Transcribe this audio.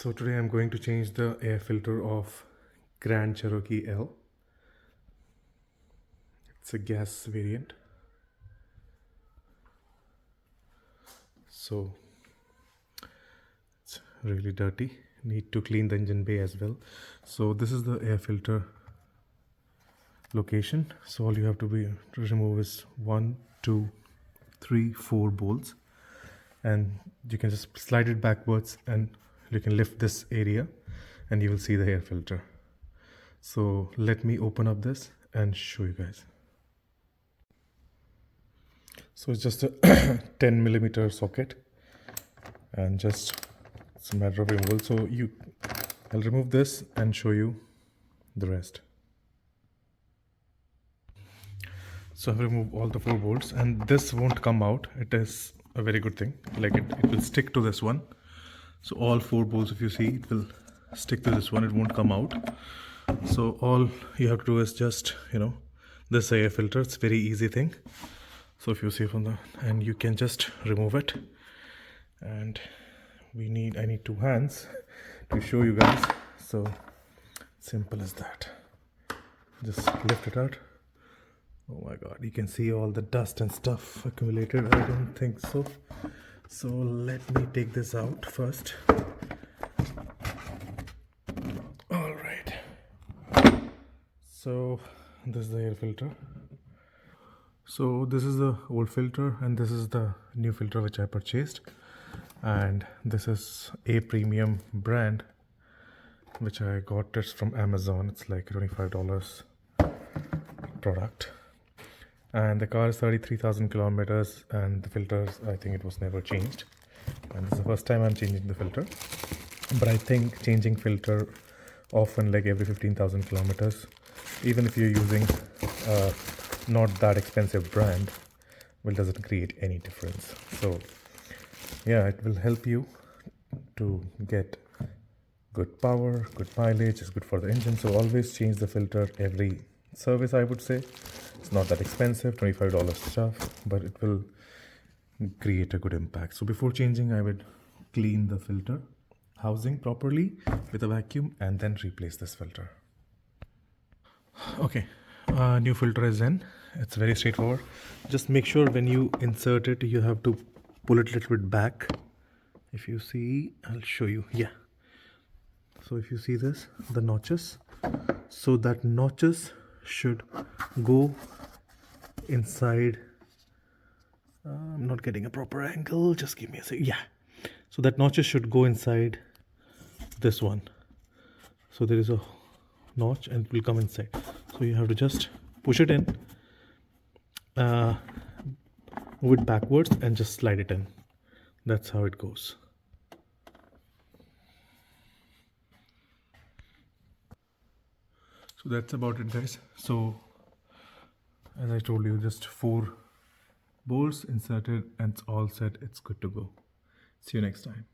So today I'm going to change the air filter of Grand Cherokee L. It's a gas variant. So it's really dirty. Need to clean the engine bay as well. So this is the air filter location. So all you have to remove is 1, 2, 3, 4 bolts, and you can just slide it backwards and you can lift this area and you will see the air filter. So let me open up this and show you guys. So it's just a 10mm socket, and just it's a matter of removal. So I'll remove this and show you the rest. So I've removed all the 4 bolts, and this won't come out. It is a very good thing. Like it will stick to this one. So all 4 bolts, if you see, it will stick to this one. It won't come out. So all you have to do is just, this air filter. It's a very easy thing. So if you see and you can just remove it. And I need 2 hands to show you guys. So simple as that. Just lift it out. Oh my god, you can see all the dust and stuff accumulated. I don't think so. So let me take this out first. All right. So this is the air filter. So this is the old filter and this is the new filter which I purchased. And this is a premium brand which I got it from Amazon. It's like $25 product. And the car is 33,000 kilometers, and the filters, I think it was never changed. And this is the first time I'm changing the filter. But I think changing filter often, like every 15,000 kilometers, even if you're using not that expensive brand, well, doesn't create any difference. So yeah, it will help you to get good power, good mileage. It's good for the engine. So always change the filter every service, I would say. It's not that expensive, $25 stuff, but it will create a good impact. So before changing, I would clean the filter housing properly with a vacuum and then replace this filter. Okay, new filter is in. It's very straightforward. Just make sure when you insert it, you have to pull it a little bit back. If you see, I'll show you. Yeah. So if you see this, the notches, so that notches should go inside. I'm not getting a proper angle, just give me a second. Yeah, so that notches should go inside this one. So there is a notch and it will come inside. So you have to just push it in, move it backwards and just slide it in. That's how it goes. So that's about it, guys. So as I told you, just 4 bolts inserted and it's all set. It's good to go. See you next time.